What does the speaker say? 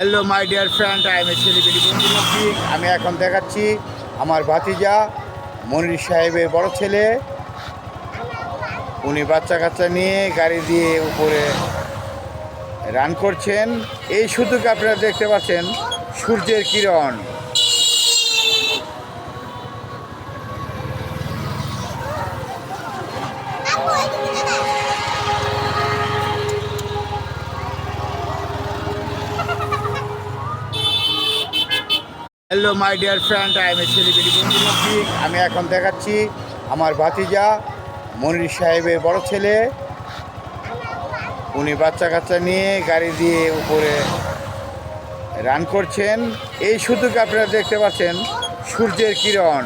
Hello my dear friend, I am a celebrity বন্ধু রফিক। আমি এখন দেখাচ্ছি আমার ভাতিজা মনির সাহেবের বড় ছেলে। উনি বাচ্চা কাচ্চা নিয়ে গাড়ি দিয়ে উপরে রান করছেন। এই সুযোগে আপনারা দেখতে পাচ্ছেন সূর্যের কিরণ। Hello my dear friend, I am a celebrity বন্ধু রফিক। আমি এখন দেখাচ্ছি আমার ভাতিজা মনির সাহেবের বড় ছেলে। উনি বাচ্চা কাচ্চা নিয়ে গাড়ি দিয়ে উপরে রান করছেন। এই সুযোগে আপনারা দেখতে পাচ্ছেন সূর্যের কিরণ।